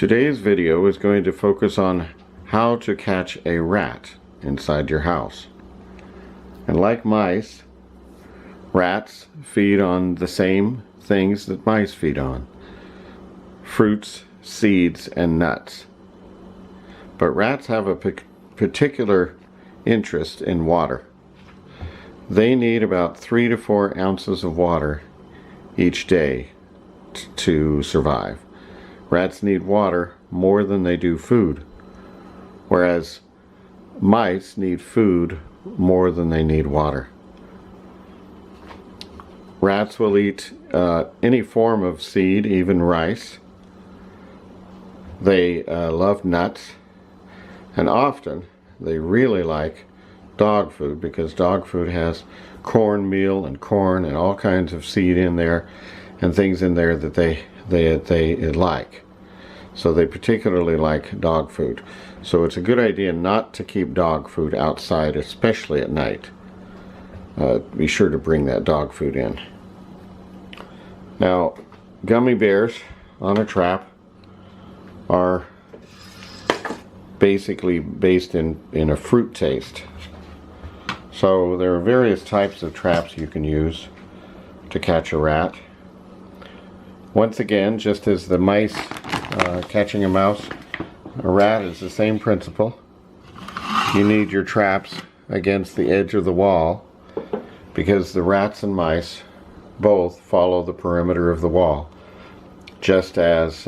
Today's video is going to focus on how to catch a rat inside your house. And like mice, rats feed on the same things that mice feed on: fruits, seeds, and nuts. But rats have a particular interest in water. They need about 3 to 4 ounces of water each day to survive. Rats need water more than they do food, whereas mice need food more than they need water. Rats will eat any form of seed, even rice. They love nuts, and often they really like dog food, because dog food has cornmeal and corn and all kinds of seed in there and things in there that they like. So they particularly like dog food. So it's a good idea not to keep dog food outside, especially at night. Be sure to bring that dog food in. Now, gummy bears on a trap are basically based in a fruit taste. So there are various types of traps you can use to catch a rat. Once again, just as the mice catching a mouse, a rat is the same principle. You need your traps against the edge of the wall, because the rats and mice both follow the perimeter of the wall, just as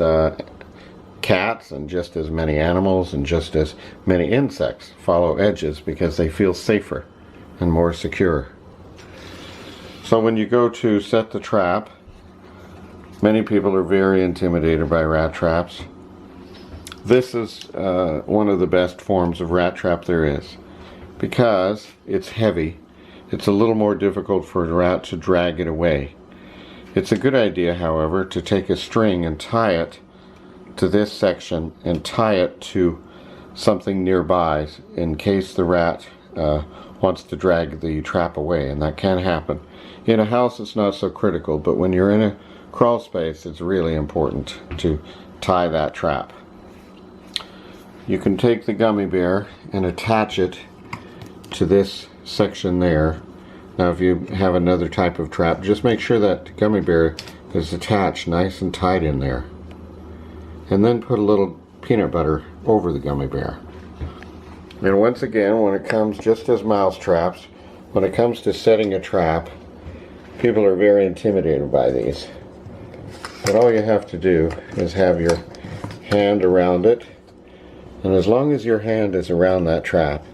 cats and just as many animals and just as many insects follow edges, because they feel safer and more secure. So when you go to set the trap, many people are very intimidated by rat traps. This is one of the best forms of rat trap there is, because it's heavy. It's a little more difficult for a rat to drag it away. It's a good idea, however, to take a string and tie it to this section and tie it to something nearby in case the rat wants to drag the trap away, and that can happen. In a house it's not so critical, but when you're in a crawl space it's really important to tie that trap. You can take the gummy bear and attach it to this section there. Now if you have another type of trap, just make sure that gummy bear is attached nice and tight in there, and then put a little peanut butter over the gummy bear. And once again, when it comes, just as mouse traps, when it comes to setting a trap, people are very intimidated by these. But all you have to do is have your hand around it, and as long as your hand is around that trap,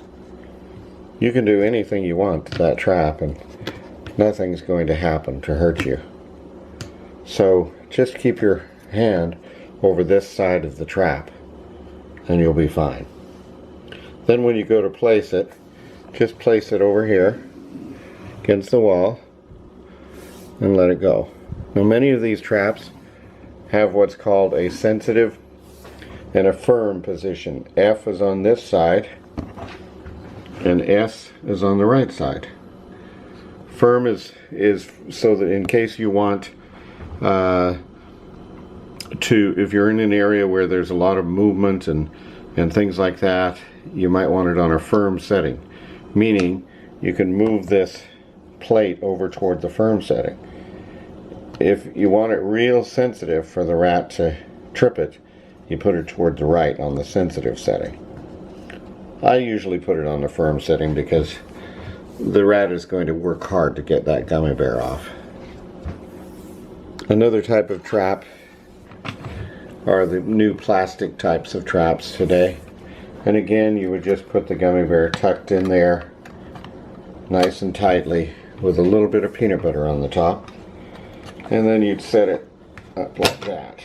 you can do anything you want to that trap and nothing's going to happen to hurt you. So just keep your hand over this side of the trap and you'll be fine. Then when you go to place it, just place it over here against the wall and let it go. Now many of these traps have what's called a sensitive and a firm position. F is on this side and S is on the right side. Firm is so that in case you want if you're in an area where there's a lot of movement and things like that, you might want it on a firm setting, meaning you can move this plate over toward the firm setting. If you want it real sensitive for the rat to trip it, you put it toward the right on the sensitive setting. I usually put it on the firm setting because the rat is going to work hard to get that gummy bear off. Another type of trap are the new plastic types of traps today. And again, you would just put the gummy bear tucked in there nice and tightly with a little bit of peanut butter on the top, and then you'd set it up like that.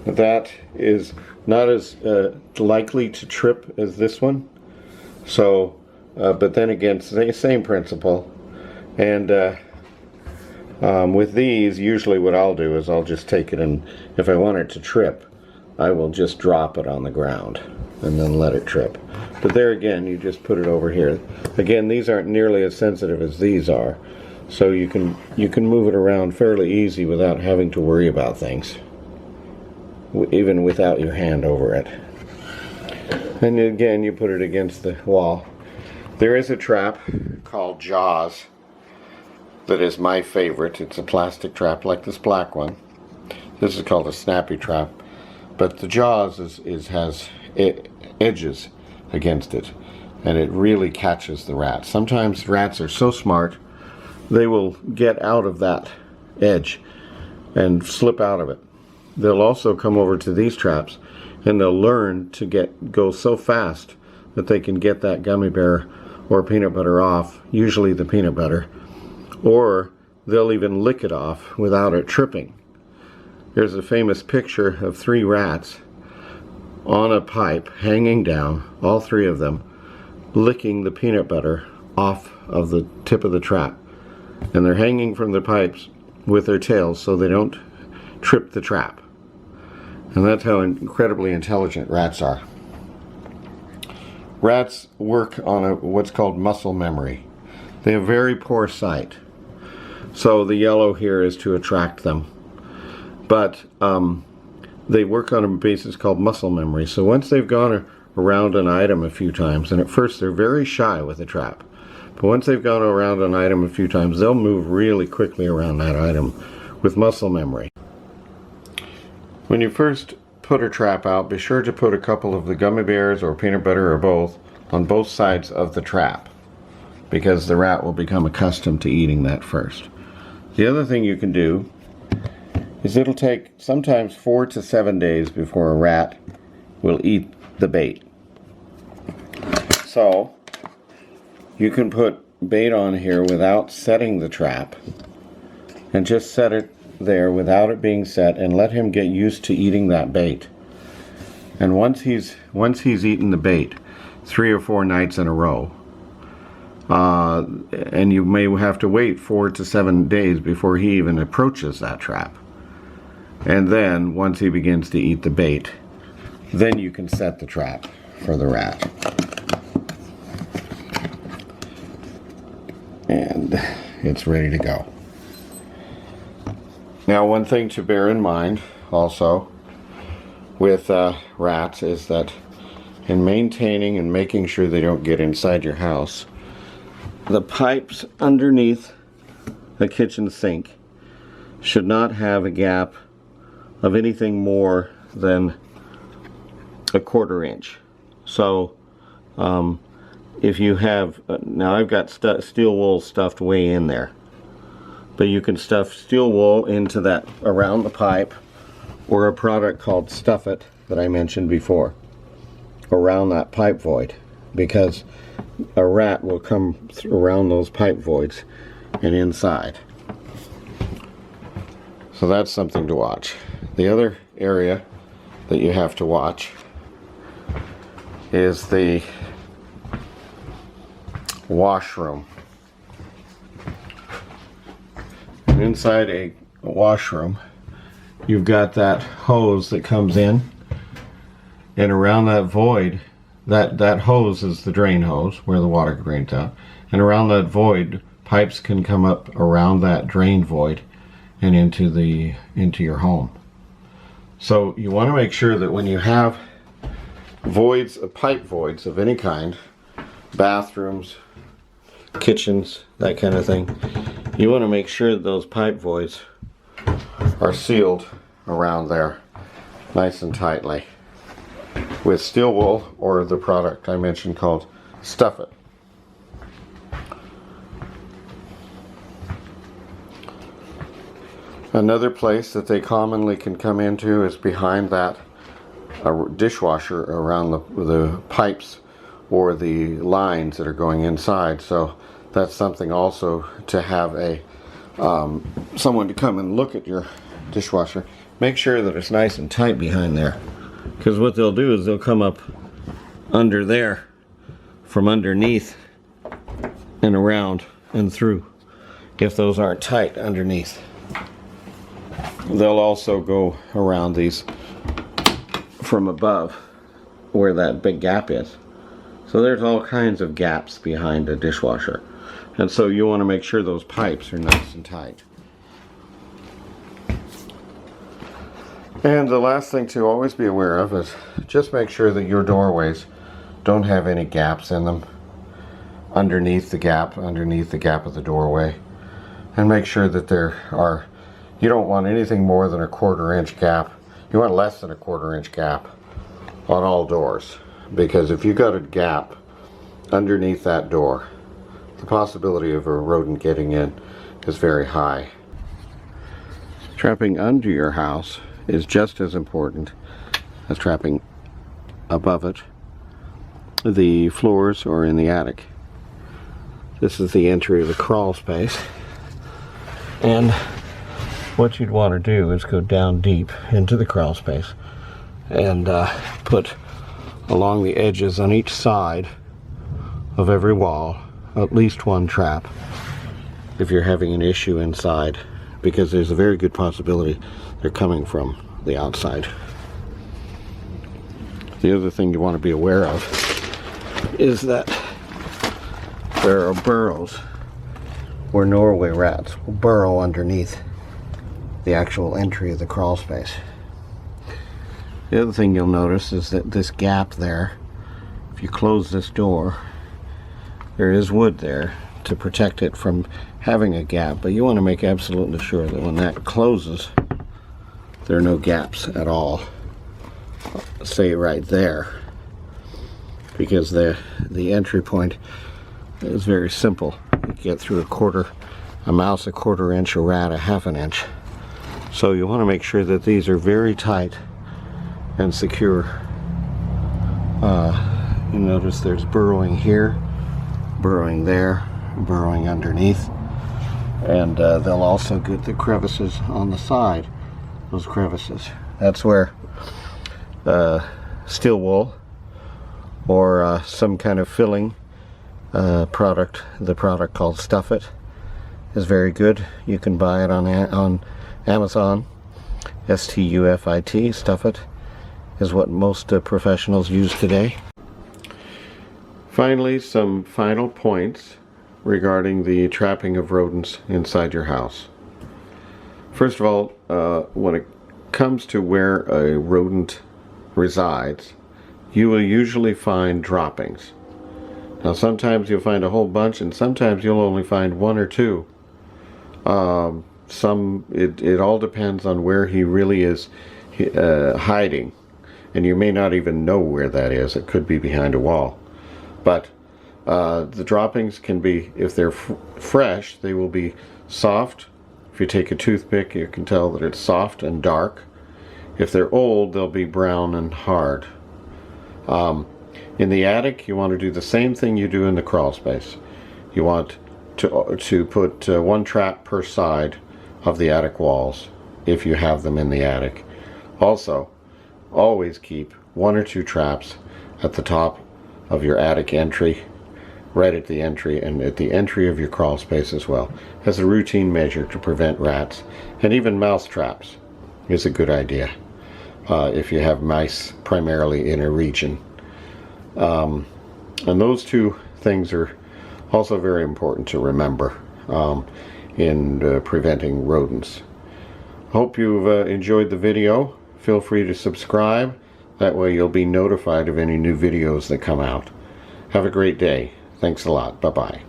That is not as likely to trip as this one, so but then again, same principle. And with these, usually what I'll do is I'll just take it, and if I want it to trip, I will just drop it on the ground and then let it trip. But there again, you just put it over here. Again, these aren't nearly as sensitive as these are, so you can move it around fairly easy without having to worry about things. even without your hand over it. And again, you put it against the wall. There is a trap called Jaws that is my favorite. It's a plastic trap like this black one. This is called a snappy trap, but the Jaws has edges against it, and it really catches the rat. Sometimes rats are so smart they will get out of that edge and slip out of it. They'll also come over to these traps and they'll learn to go so fast that they can get that gummy bear or peanut butter off, usually the peanut butter, or they'll even lick it off without it tripping. There's a famous picture of 3 rats on a pipe hanging down, all 3 of them, licking the peanut butter off of the tip of the trap. And they're hanging from the pipes with their tails so they don't trip the trap. And that's how incredibly intelligent rats are. Rats work on what's called muscle memory. They have very poor sight. So the yellow here is to attract them. But they work on a basis called muscle memory. So once they've gone around an item a few times, and at first they're very shy with a trap, but once they've gone around an item a few times, they'll move really quickly around that item with muscle memory. When you first put a trap out, be sure to put a couple of the gummy bears or peanut butter or both on both sides of the trap, because the rat will become accustomed to eating that first. The other thing you can do is it'll take sometimes 4 to 7 days before a rat will eat the bait. So you can put bait on here without setting the trap, and just set it there without it being set, and let him get used to eating that bait. And once he's eaten the bait 3 or 4 nights in a row, and you may have to wait 4 to 7 days before he even approaches that trap. And then once he begins to eat the bait, then you can set the trap for the rat. And it's ready to go. Now, one thing to bear in mind also with rats is that in maintaining and making sure they don't get inside your house, the pipes underneath the kitchen sink should not have a gap of anything more than a 1/4 inch. So if you have, now I've got steel wool stuffed way in there, but you can stuff steel wool into that around the pipe, or a product called Stuff It that I mentioned before, around that pipe void, because a rat will come around those pipe voids and inside. So that's something to watch. The other area that you have to watch is the washroom. And inside a washroom, you've got that hose that comes in, and around that void, that hose is the drain hose where the water drains out, and around that void, pipes can come up around that drain void and into your home. So you want to make sure that when you have voids, pipe voids of any kind, bathrooms, kitchens, that kind of thing, you want to make sure that those pipe voids are sealed around there nice and tightly with steel wool or the product I mentioned called Stuff It. Another place that they commonly can come into is behind that dishwasher, around the pipes or the lines that are going inside. So that's something also to have someone to come and look at your dishwasher. Make sure that it's nice and tight behind there, because what they'll do is they'll come up under there from underneath and around and through. If those aren't tight underneath, they'll also go around these from above where that big gap is. So there's all kinds of gaps behind a dishwasher, and so you want to make sure those pipes are nice and tight. And the last thing to always be aware of is just make sure that your doorways don't have any gaps in them underneath the gap of the doorway. And make sure that you don't want anything more than a 1/4 inch gap. You want less than a 1/4 inch gap on all doors, because if you got a gap underneath that door, the possibility of a rodent getting in is very high. Trapping under your house is just as important as trapping above it, the floors, or in the attic. This is the entry of the crawl space, and what you'd want to do is go down deep into the crawl space and put along the edges on each side of every wall at least one trap if you're having an issue inside, because there's a very good possibility they're coming from the outside. The other thing you want to be aware of is that there are burrows where Norway rats will burrow underneath the actual entry of the crawl space. The other thing you'll notice is that this gap there, if you close this door, there is wood there to protect it from having a gap, but you want to make absolutely sure that when that closes, there are no gaps at all, say right there, because the entry point is very simple. You get through a mouse a 1/4 inch, a rat a 1/2 inch. So you want to make sure that these are very tight and secure. You notice there's burrowing here, burrowing there, burrowing underneath, and they'll also get the crevices on the side. Those crevices, that's where steel wool or some kind of filling product, the product called Stuff It, is very good. You can buy it on Amazon. STUFIT, Stuff It, is what most professionals use today. Finally, some final points regarding the trapping of rodents inside your house. First of all, when it comes to where a rodent resides, you will usually find droppings. Now sometimes you'll find a whole bunch, and sometimes you'll only find 1 or 2. It all depends on where he really is hiding, and you may not even know where that is. It could be behind a wall. But the droppings can be, if they're fresh, they will be soft. If you take a toothpick, you can tell that it's soft and dark. If they're old, they'll be brown and hard. In the attic, you want to do the same thing you do in the crawl space. You want to put 1 trap per side of the attic walls if you have them in the attic. Also, always keep 1 or 2 traps at the top of your attic entry, right at the entry, and at the entry of your crawl space as well, as a routine measure to prevent rats. And even mouse traps is a good idea if you have mice primarily in a region. And those 2 things are also very important to remember in preventing rodents. Hope you've enjoyed the video. Feel free to subscribe. That way you'll be notified of any new videos that come out. Have a great day. Thanks a lot. Bye-bye.